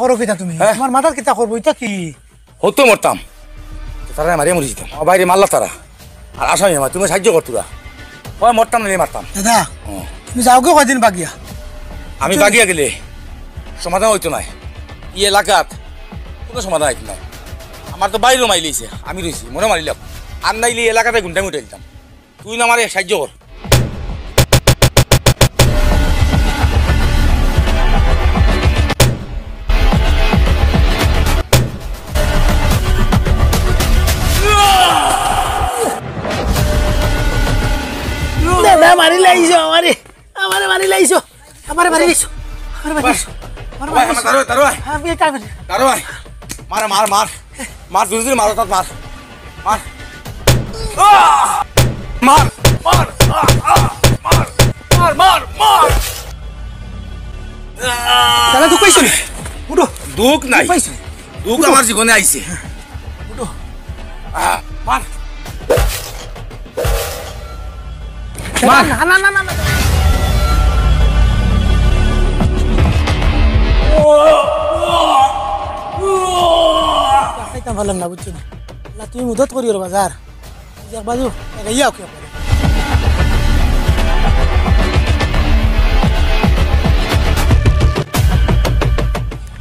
করো কিতা তুমি তোমার মাথার কিতা করবো এটা কি হতো মরতাম তারা মারিয়ে মরে যেতাম বাইরে মারলা তারা আর আসামি আমার তুমি সাহায্য করতুরা হয় মরতাম না মারতাম দাদা তুমি যাও কে কয়দিন বাগিয়া আমি বাগিয়া গেলে সমাধান হইতো নাই ই এলাকাত কোনো সমাধান হইতো নাই আমার তো বাইরেও মাইলিছে আমি রয়েছি মনে মারিলাম আর নাইলে এলাকাতে ঘুমটাই উঠে দিতাম তুই না আমার সাহায্য কর দাদা মারি লাইছো আমারে আমারে মারি লাইছো আমারে মারি লাইছো আমারে মারি লাইছো আমারে মারি লাইছো তারো আমি এটা করি তারো মার মার মার মার দুই মার তাত মার মার মার মার মার মার মার মার দাদা তুই কইছিস উঠো দুঃখ নাই দুঃখ আমার জীবনে আইছে উঠো মার না না না না খাইতাম ভালো না বুঝছো না তুমি মদত করিও রে বাজার যার বাজু গাইয়া ওকে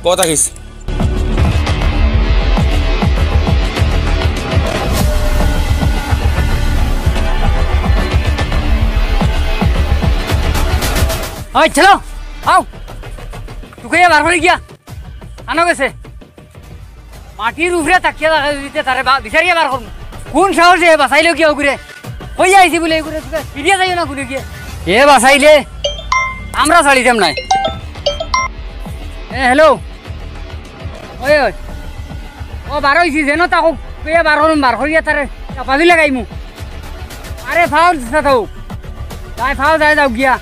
কথা কইস ওই চলো আও তুকে বার করে গিয়া আনো গেছে মাটির উপরে তাকিয়া দেখা দিতে তারে বিচারিয়া বার করুন কোন সাহসে বাঁচাইলেও কিয়া ঘুরে হয়ে আইছি বলে ঘুরে ফিরিয়া যাইও না ঘুরে গিয়ে এ বাঁচাইলে আমরা ছাড়িতাম নাই এ হ্যালো ওই ওই ও বার হয়েছি যেন তাকো পেয়ে বার করুন বার করিয়া তারে চাপা দিলে গাইমু আরে ফাও থাকো তাই ফাও যাই যাও গিয়া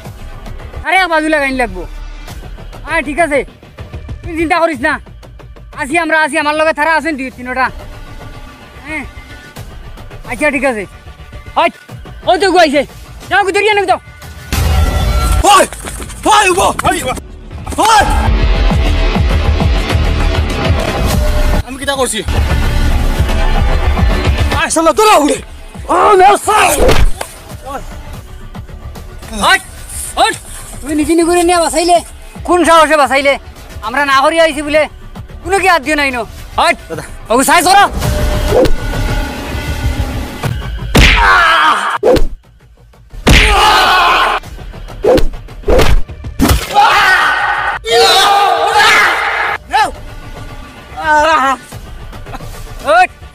আরে বাজু লাগাইন লাগবো হ্যাঁ ঠিক আছে তুই চিন্তা করিস না আসি আমরা আসি আমার লগে তারা আছেন দুই তিনটা হ্যাঁ আচ্ছা ঠিক আছে হয় ওই তো গুয়াইছে যাও ধরিয়ে নেব যাও হয় হয় উবো হয় আমি কিটা করছি আসলে তোরা উড়ে ও মেসা হয় ওই তুই নিজে নিগুরে নিয়ে বাঁচাইলে কোন সাহসে বাঁচাইলে আমরা না করি আইছি বলে কোনো কি আদিও নাই নো হয় ওগু সাইজ করো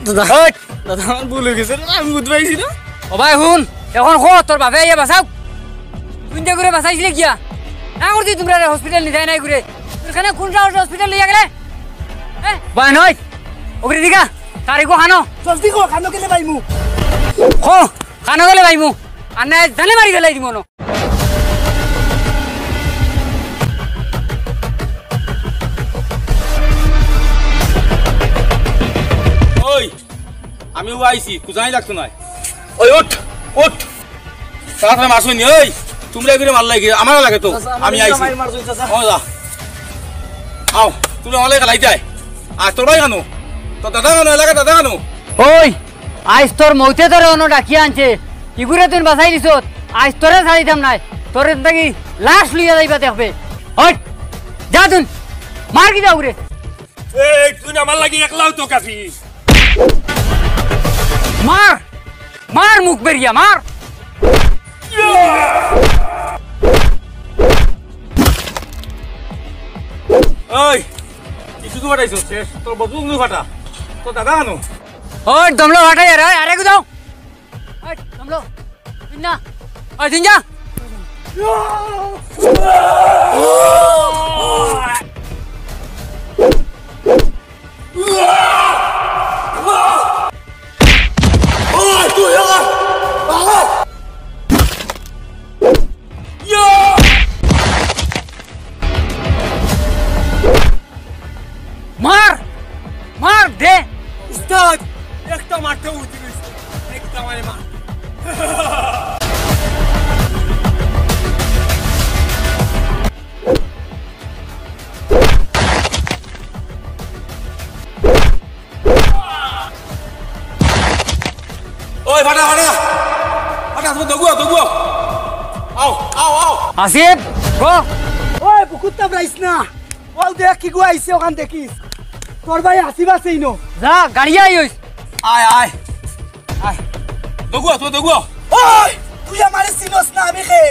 দাদা দাদা আমার ভুল হয়ে গেছে আমি বুঝতে পারছি না ও ভাই হুন এখন খো তোর বাপে আইয়া বাঁচাও তুই যে ঘুরে বাঁচাইছিলে গিয়া না করছি তোমরা হসপিটাল নিয়ে যায় নাই ঘুরে তোরখানে কোন সাহসে হসপিটাল লিয়া গেলে হ্যাঁ ভাই নয় ওপরে দিকা তারিখও খানো জলদি কো খানো গেলে পাইমু খো খানো গেলে ভাইমু আর না জানে মারি গেলাই দিব না ওই আমি আইছি কুজাই লাগতো না ওই ওঠ ওঠ তাড়াতাড়ি মাসুন ওই তোমরা এগুলো মার লাগে আমার লাগে তো আমি আইছি ও যা আও তুমি আমার লাগে লাইতে আর তোর ভাই কানো তোর দাদা কানো এলাকা দাদা কানো ওই আজ তোর মৌতে তোর অন্য ডাকিয়া আনছে ইগুরে তুই বাঁচাই দিছ আজ তোরে ছাড়িতাম নাই তোর থাকি লাশ লইয়া যাইবা দেখবে ওই যা তুই মার কি যাও ঘুরে এই তুই আমার লাগে একলাও তো কাফি মার মার মুখ বেরিয়া মার ওই কিছু তো ফাটাইছ শেষ তোর বদলু ফাটা তোর দাদা কানো ওই দমলো হাঁটাই আরে গো যাও ওই দমলো তুই না ওই তুই যা মার মার দে উস্তাদ একটা মারতে উঠে গেছে একটা মারে মার ওই ফাটা ফাটা ফাটা তুমি দগুয়া দগুয়া আও আও আও আসিফ গো ওই পুকুরটা রাইস না ও দেখ কি গো আইছে ওখান দেখিস তোর ভাই আসিবা সেইনো যা গাড়ি আইস আয় আয় আয় দগুয়া তুমি দগুয়া ওই তুই আমারে চিনস না আমি খে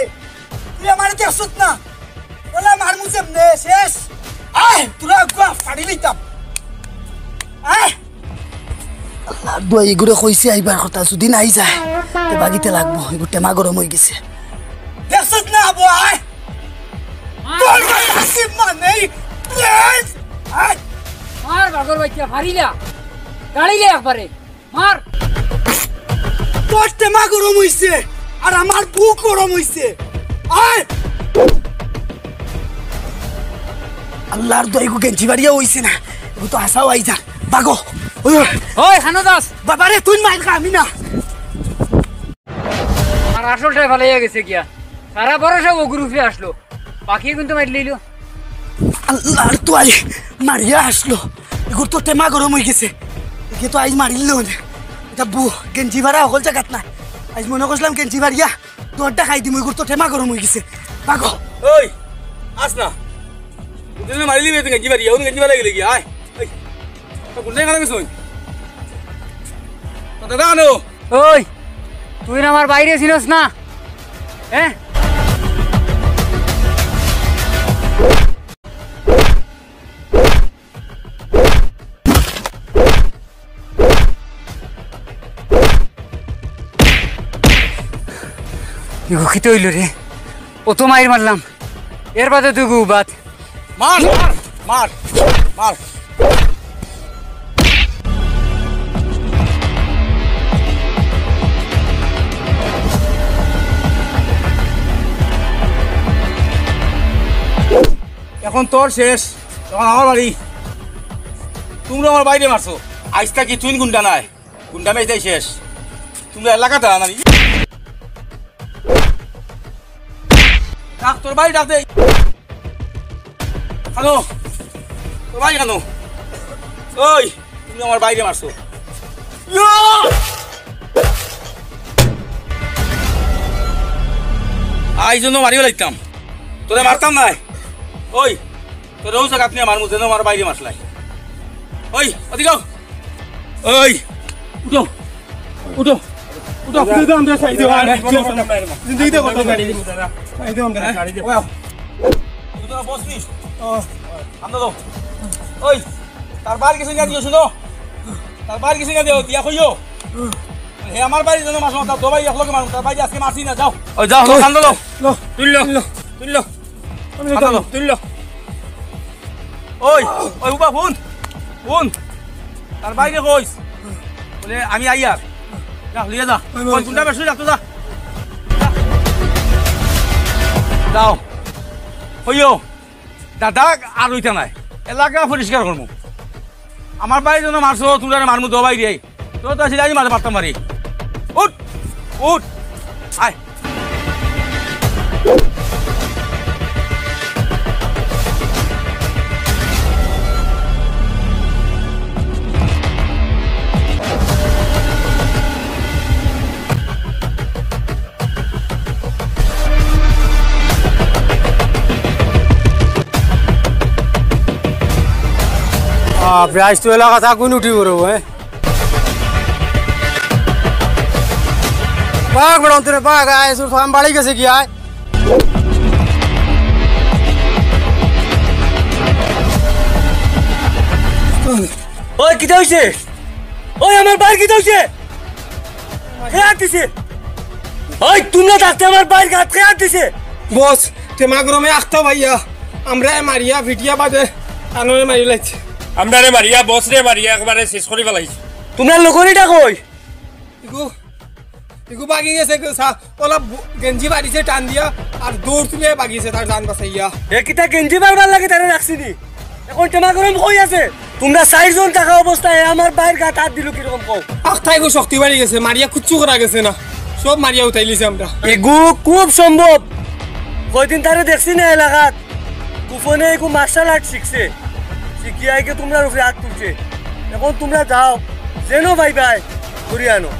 তুই আমারে দেখছত না ওলা মার মুজে নে শেষ আয় তোরা গা ফাড়ি লইতাম আয় দুই এগুলো কইছে আইবার কথা যদি নাই যায় তে বাগিতে লাগবো এগুলো টেমা গরম হয়ে গেছে দেখছত না আবু আয় তোর ভাই আসিব মানে প্লিজ আয় মার বাগর বাচ্চা ফারিলা গাড়িলে একবারে মার তোর টেমা গরম হইছে আর আমার বুক গরম হইছে আয় আল্লাহর দইগু গেঞ্জি বাড়িয়া হইছে না এগু তো আসাও আই যা বাগো ওই ওই খানো দাস বাবারে তুই মাইর খা আমি না আর আসলটাই ভালো হয়ে গেছে গিয়া সারা বরসা ও গ্রুপে আসলো বাকি কিন্তু মারি লইলো আল্লাহর তো আই মারিয়া আসলো এগু তো টেমা গরম হই গেছে একে তো আইজ মারিল না এটা বু গেঞ্জি ভাড়া হল জায়গাত না আইজ মনে করছিলাম গেঞ্জি বাড়িয়া তোরটা খাই দিম এগুর তো টেমা গরম হই গেছে বাগো ওই আস না তুই মারিলি বে গঞ্জি বাড়ি ওন গঞ্জি বাড়ি গেলি কি আয় এই তো গুন্ডে কানে গেছই তো দাদা আনো ওই তুই না আমার বাইরে ছিলস না হ্যাঁ কি তো হইল রে ও তো মাইর মারলাম এর বাদে তুই গুবাত মার মার মার এখন তোর শেষ তখন আমার বাড়ি তোমরা আমার বাইরে মারছো আজটা কি তুই গুন্ডা নাই গুন্ডা মেয়েটাই শেষ তোমরা এলাকাতে আনানি ডাক তোর বাড়ি ডাক দে হ্যালো তোর বাড়ি কেন ওই তুমি আমার বাইরে মারছো আই জন্য মারিও লাগতাম তোরে মারতাম নাই ওই তোর রোজ জায়গা আপনি মারমু যেন আমার বাইরে মারলাই ওই ওদিক ওই উঠো উঠো উঠো জিন্দগিতে কত গাড়ি বসনিস আমরা তো ওই তার বাড়ি কিছু না দিও শুনো তার বাড়ি কিছু না দিও দিয়া কইও হে আমার বাড়ি যেন মাছ তার দবাই একলগে মারুন তার বাড়ি আজকে মারছি না যাও ওই যাও কান্দ দাও তুললো তুললো তুললো ওই ওই উবা ফোন ফোন তার বাইরে কইস বলে আমি আই আর যা লিয়ে যা কোন গুন্ডা বেশি রাখতো যা যাও হইও দাদা আর ওইটা নাই এলাকা পরিষ্কার করবো আমার বাড়ির জন্য মারছো তোমরা মারমু দবাই দিয়ে তো তো আসলে আমি মারতে পারতাম পারি উঠ উঠ আয় প্রাইস তো এলাকা থাকুন উঠি বড় হ্যাঁ বাঘ বড় অন্তরে বাঘ আয় সুর ফার্ম বাড়ি গেছে কি আয় ওই কি হইছে ওই আমার বাইর কি হইছে খেয়া দিছে ওই তুমি থাকতে আমার বাইর গাত খেয়া দিছে বস তেমাগ্রমে আখতা ভাইয়া আমরা মারিয়া ভিটিয়া বাদে আনরে মারি লাইছে আমরা রে মারিয়া বস রে মারিয়া একবারে শেষ করে ফেলাইছি তোমরা লগরিটা কই ইগু ইগু বাগি গেছে ওলা গেঞ্জি বাড়িছে টান দিয়া আর দৌড় তুলে বাগিছে তার জান বাঁচাইয়া একিটা গেঞ্জি মারবার লাগে তারে রাখছি নি এখন তোমার গরম কই আছে তোমরা 4 জন থাকা অবস্থায় আমার বাইর গাত হাত দিল কি রকম কও আখতা ইগু শক্তি বাড়ি গেছে মারিয়া কুচ্চু করা গেছে না সব মারিয়া উঠাইলিছে আমরা এগু খুব সম্ভব কয়দিন তারে দেখছি না এলাকাত কুফনে এগু মার্শাল আর্ট শিখছে শিখিয়াইকে তোমরা উপরে হাত তুলছে এখন তোমরা যাও যেন ভাই ভাই ঘুরি আনো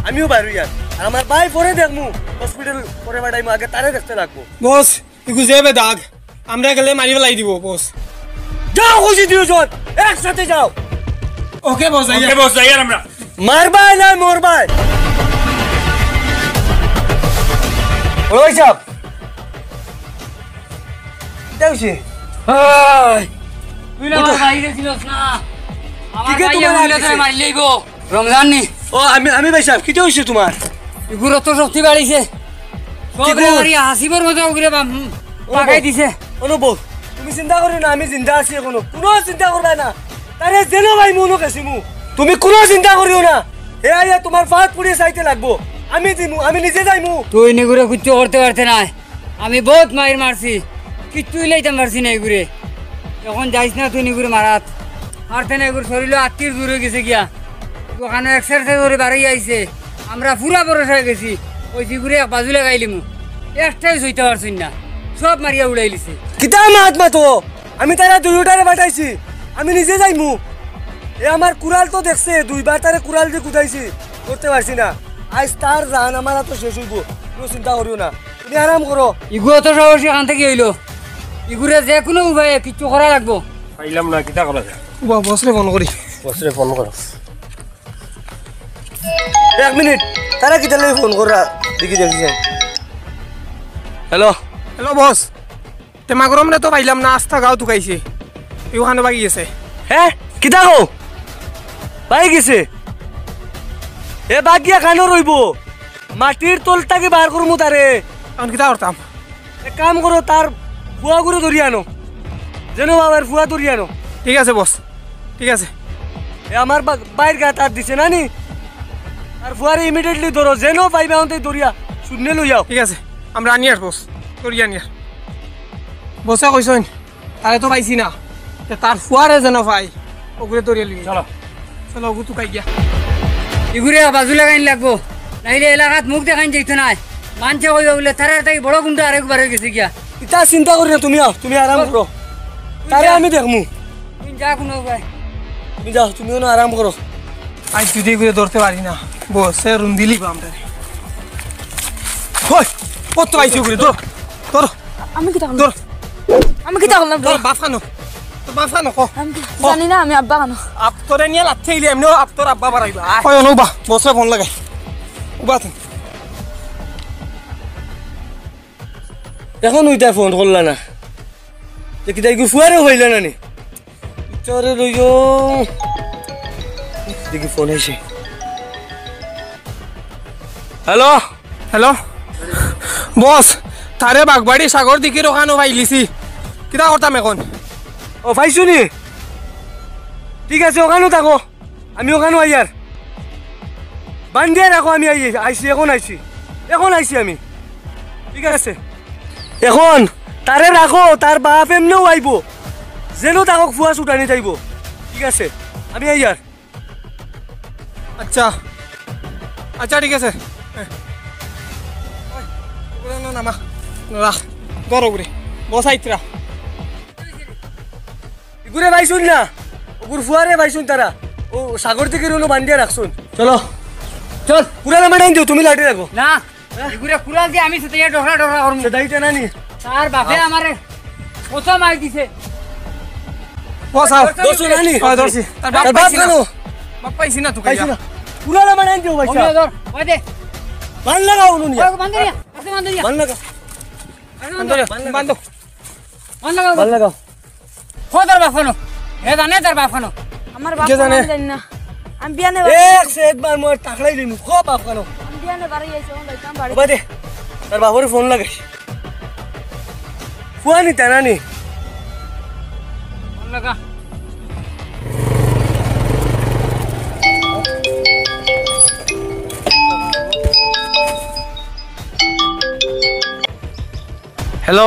আমিও বাইর হইয়ার আর আমার ভাই পরে দেখমু হসপিটাল পরে বাড়াইমু আগে তারে দেখতে লাগবো বস এগু যাবে দাগ আমরা গেলে মারি ফেলাই দিব বস যাও খুশি দুজন একসাথে যাও ওকে বস ওকে বস যাই আর আমরা মারবাই না মরবাই ওই সাহেব দেখছি তুই না আমার বাইরে ছিলস না আমার কি কে ভাই তোমার এগুলো আগে? তোরে মারি লইব রমজান নি ও আমি ভাই সাহেব কি হইছে তোমার এগুলো তো শক্তি বাড়িছে সব রে মারি হাসিবর মতো ওগুলো পাকাই দিছে অনুভব তুমি চিন্তা করি না আমি জিন্দা আছি এখনো কোনো চিন্তা করবে না তারে যেন ভাই মনো গেছি মু তুমি কোনো চিন্তা করিও না হে আইয়া তোমার ফাঁক পুড়িয়ে চাইতে লাগবো আমি দিমু আমি নিজে যাইমু তুই নিগুরে কিচ্ছু করতে পারতে না আমি বহুত মাইর মারছি কিচ্ছুই লাইতে পারছি না এগুরে এখন যাইস না তুই নিগুরে মারাত মারতে না এগুলো শরীরে আত্মীয় দূরে গেছে গিয়া ওখানে এক্সারসাইজ করে বাড়ি আইছে আমরা পুরা ভরসা হয়ে গেছি ওই জিগুরে এক বাজু লাগাইলিমু একটাই সইতে পারছি না সব মারিয়া উড়াই লিছে কিতা মাত মাতো আমি তারা দুইটারে বাটাইছি আমি নিজে যাইমু এ আমার কুড়াল তো দেখছে দুইবার তারে কুড়াল দিয়ে কুদাইছি করতে পারছি না আজ তার জান আমার তো শেষ হইব কোনো চিন্তা করিও না তুমি আরাম করো ইগুলো তো সাহস এখান থেকে হইলো ইগুরে যে কোনো উপায়ে কিচ্ছু করা লাগবো পাইলাম না কিতা করা যায় বসরে ফোন করি বসরে ফোন করো 1 মিনিট তারা কিতা লাগি ফোন করা দেখি হ্যালো হ্যালো বস তেমা গরম রে তো পাইলাম না আস্থা গাও তুকাইছে ওখানে বাগি গেছে হ্যাঁ কিতা কো পাই গেছে এ বাগিয়া খানো রইব মাটির তলটাকে বার করমু তারে এখন কিতা করতাম এক কাম করো তার ফুয়া করে ধরিয়ে আনো যেন বাবার ফুয়া ধরিয়ে আনো ঠিক আছে বস ঠিক আছে এ আমার বাইর গা তার দিছে না নি আর ফুয়ারে ইমিডিয়েটলি ধরো যেন পাইবে আমাদের দরিয়া শূন্য লই যাও ঠিক আছে আমরা আনি আর বস করি আনি আর বসে কইসন তারে তো পাইছি না তে তার ফুয়ারে যেন পাই ওগুলো তরিয়ে লিবি চলো চলো ওগু তুকাই গিয়া ইগুরে বাজু লাগাইন লাগবো নাইলে এলাকাত মুখ দেখাইন যাইতো না মানছে কইব বলে তার তাই বড় গুন্ডা আরেকবার হয়ে গেছে গিয়া ইতা চিন্তা করি না তুমি তুমি আরাম করো তারে আমি দেখমু তুই যা কোনো উপায় তুমি যাও তুমিও না আরাম করো আজ যদি করে ধরতে পারি না বসে রুম দিলি আমরা ওই কত আইছি ওগুলো ধর ধর আমি কি তাহলে ধর আমি কি তাহলে ধর বাফানো তো বাফানো কো আমি কি জানি না আমি আব্বা কেন আপ তোরে নিয়ে লাথে ইলে এমনি আপ তোর আব্বা বাড়াইবা কই অনুবা বসে ফোন লাগাই উবা তুমি এখন ওইটা ফোন করলা না দেখি তাই ফুয়ারে হইল না নি চরে লইও দেখি ফোন আইছে হ্যালো হ্যালো বস তারে বাগবাড়ি সাগর দিকে ওখানো পাইলিছি কিতা করতাম এখন ও পাইছো নি ঠিক আছে ওখানেও থাকো আমি ওখানেও আইয়ার বান্ধিয়ে রাখো আমি আইছি এখন আইছি আমি ঠিক আছে এখন তারে রাখো তার বাপ এমনিও আইব যেন তাকক ফুয়া ছুটানি যাইব ঠিক আছে আমি আইয়ার আচ্ছা আচ্ছা ঠিক আছে নামা রাখ ধর ওগুলো বস আইতরা ইগুরে পাইছুন না ওগুর ফুয়ারে পাইছুন তারা ও সাগর থেকে রোনো বান্ধিয়ে রাখছুন চলো চল পুরা নামা ডাইন দিও তুমি লাইটে রাখো না ইগুরে কুড়াল দিয়ে আমি সেটা ডকরা ডকরা করমু সেটাইতে না নি তার বাপে আমারে কত মার দিছে বস আও দোষো না নি ধরছি তার তার বাপ বাপ পাইছি না কেন বাপ পাইছি না তো পাইছো না পুরা নামা ডাইন দিও ভাইসা ওই ধর ওই দে মান লাগাও নুন ওই বান্ধরিয়া আছে বান্ধরিয়া মান লাগাও বান্ধব মান লাগাও মান লাগাও খো তার বাপখানো হে জানে তার বাপখানো আমার বাপ কে জানে? আমি জানি না আমি বিয়ানে এক সে একবার মই টাকলাই দিমু খো বাপ কেন আমি বিয়ানে বাড়ি আইছি ওন যাইতাম বাড়ি ওবা দে তার বাপরে ফোন লাগাই ফুয়া নি তানা নি মান লাগা হ্যালো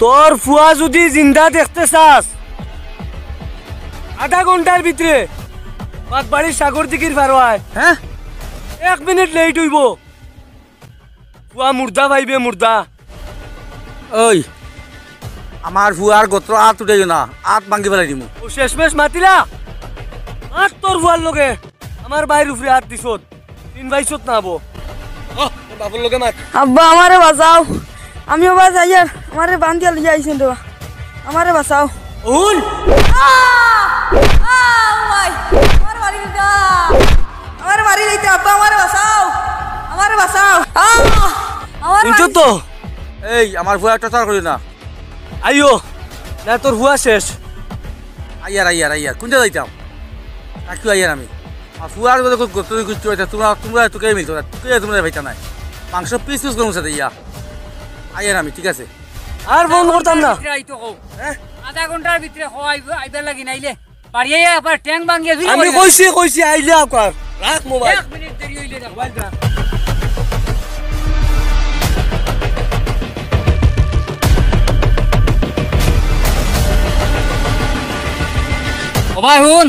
তোর ফুয়া যদি জিন্দা দেখতে চাস আধা ঘন্টার ভিতরে বাগবাড়ির সাগর দিকির ফারোয় হ্যাঁ 1 মিনিট লেট হইব ফুয়া মুর্দা ভাইবে মুর্দা ওই আমার ফুয়ার গোত্র আত উঠাইও না আত ভাঙ্গি পেলাই দিমু ও শেষমেশ মাতিলা আর তোর ফুয়ার লগে আমার বাইর উপরে হাত দিছত ইনভাইট না আবো বাবুর লোকে মার আব্বা আমারে বাঁচাও আমি বাস আইয়ার আমারে বান্ধিয়া লিয়ে আইছেন তো আমারে বাঁচাও উন আমারে মারি লইতে আব্বা আমারে বাঁচাও শুনছো তো এই আমার ভুয়া টর্চার করি না আইও না তোর ভুয়া শেষ আইয়ার কোনটা যাইতাম কাকু আইয়ার আমি আর ভুয়ার মধ্যে তুই কিছু তোমরা তোকে মিলতো না তোমরা ভাইতা নাই মাংস পিস করুন সাথে ইয়া আইয়ার আমি ঠিক আছে আর ফোন করতাম না আধা ঘন্টার ভিতরে আইবার লাগি নাইলে বাড়িয়ে আবার ট্যাঙ্ক ভাঙিয়ে আমি কইছি আইলে আকার রাখ মোবাইল 1 মিনিট দেরি হইলে মোবাইল রাখ ও ভাই হুন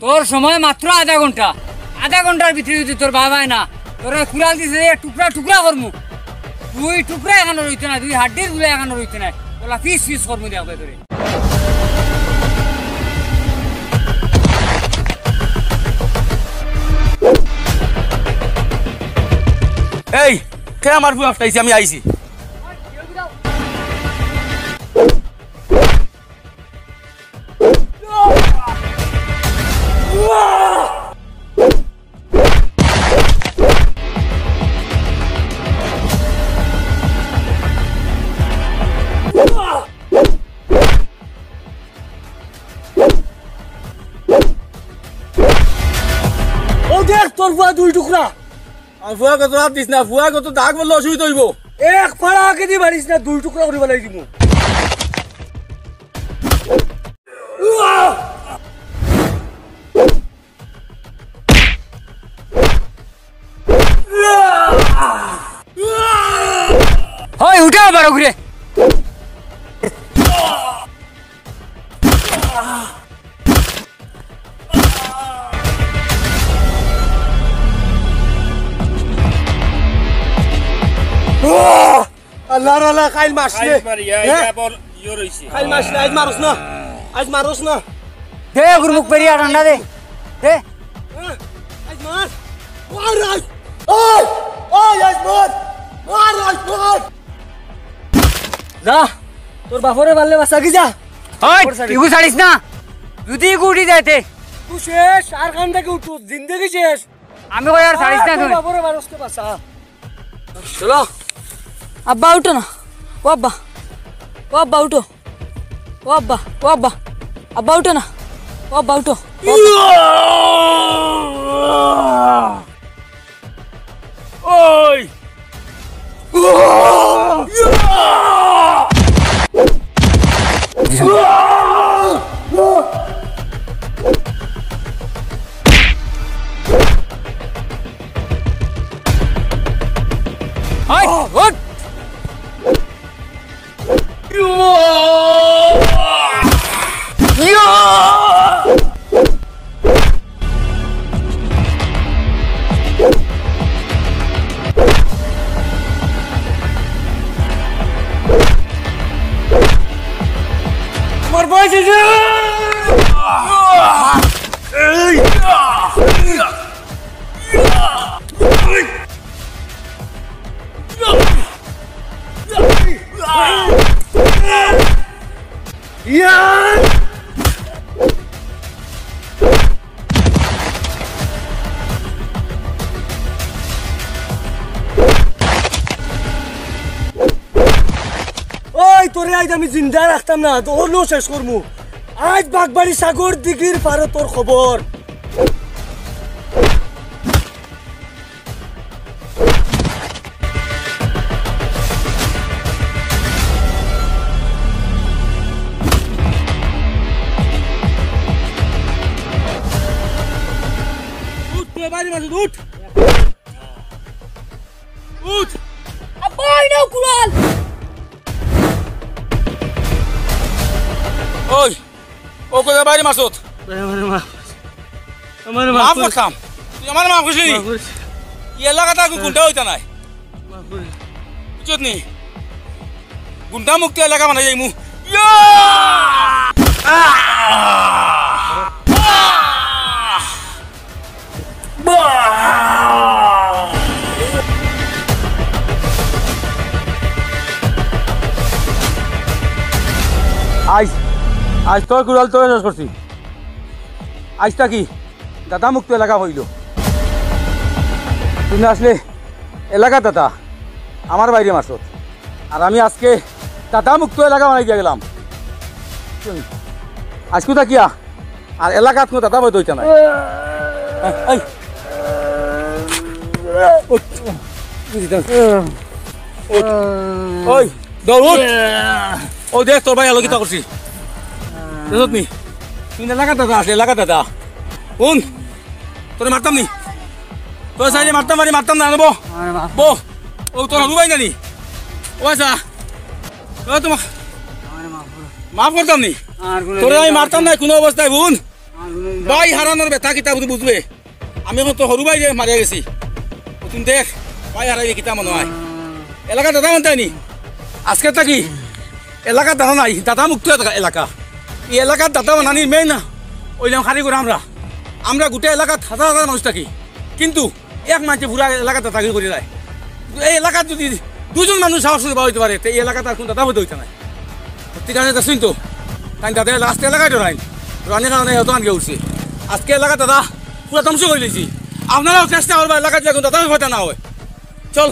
তোর সময় মাত্র আধা ঘন্টার ভিতরে যদি তোর বাবাই না তোর কুড়াল দিছে টুকরা করমু দুই টুকরা এখানে রইতে না দুই হাড্ডির গুলো এখানে রইতে না ওলা পিস করমু দেখবে তোরে এই কে আমার ভুয়া আফটাইছি আমি আইছি ও দেখ তোর ভুয়া দুই টুকরা আর ভুয়া কত রাত দিস না ভুয়া কত দাগ বললে অসুবিধা হইব এক ফাড়া আগে দি পারিস না দুই টুকরা করে বানাই দিব হয় উঠা আবার ঘুরে আল্লাহ খাইল মাসলে খাইল মাসলে আজ মারুস না দে গুরমুখ পেরিয়া ঠান্ডা দে আজ মার ওই আজ মার যা তোর বাপরে মারলে বাসা কি যা হয় ইগু ছাড়িস না যদি ইগু উঠি যাইতে তুই শেষ আর খান থেকে উঠু জিন্দগি শেষ আমি কই আর ছাড়িস না তুই বাপরে মানুষকে বাসা চলো আব্বা উঠো না ও আব্বা উঠো আব্বা উঠো না ও আব্বা উঠো ওই হয় উঠ আমার বয়স হয়েছে ওই তোরে আজ আমি জিন্দা রাখতাম না তো অন্য শেষ করমু আজ বাগবাড়ি সাগর দিঘির পারে তোর খবর উঠ আব্বা ইনাও কুড়াল ওই ও কোথায় বাইরে মাসুদ মাফ করতাম তুই আমার মাফ করছিলি ই এলাকাটা গুন্ডা হইতা নাই বুঝত নি গুন্ডা মুক্তি এলাকা বানাই যাইমু আজ তোর কুড়াল তোর শেষ করছি আজটা কি দাদা মুক্ত এলাকা হইল তুই না আসলে এলাকা দাদা আমার বাইরে মারছত আর আমি আজকে দাদা মুক্ত এলাকা বানাই দিয়ে গেলাম আজ কোথা কিয়া আর এলাকাত কোনো দাদা বই দইটা নাই ওই দৌড় ও দেখ তোর ভাই আলোকিত করছি দেখত নি তুই এলাকা দাদা আসলে এলাকা দাদা কোন তোরে মারতাম নি তোর সাইডে মারতাম মারতাম না নেবো বো ও তোর হলু ভাই নানি ও আচ্ছা ও তোমাক মাফ করতাম নি তোরে আমি মারতাম না কোনো অবস্থায় বোন ভাই হারানোর ব্যথা কিতা বুঝবে আমি এখন তো হলু ভাই মারিয়া গেছি তুমি দেখ ভাই হারাইবে কিতা মনে হয় এলাকা দাদা মানতে নি আজকে থাকি এলাকার দাদা নাই দাদা মুক্ত এলাকা এই এলাকার দাদা বানানি মেন না ওইলাম খালি করে আমরা গোটেই এলাকাত হাজার হাজার মানুষ থাকি কিন্তু এক মানুষে পুরা এলাকাত দাদাগিরি করে যায় এই এলাকাত যদি দুজন মানুষ সাহস করে হইতে পারে এই এলাকাত আর কোন দাদা হইতে হইতে নাই ঠিক আছে শুন তো তাই দাদা লাস্ট এলাকায় তো নাই রানের কারণে হয়তো আনকে উঠছে আজকে এলাকা দাদা পুরো ধ্বংস করে দিয়েছি আপনারাও চেষ্টা করবেন এলাকায় যখন দাদা হইতে না হয় চল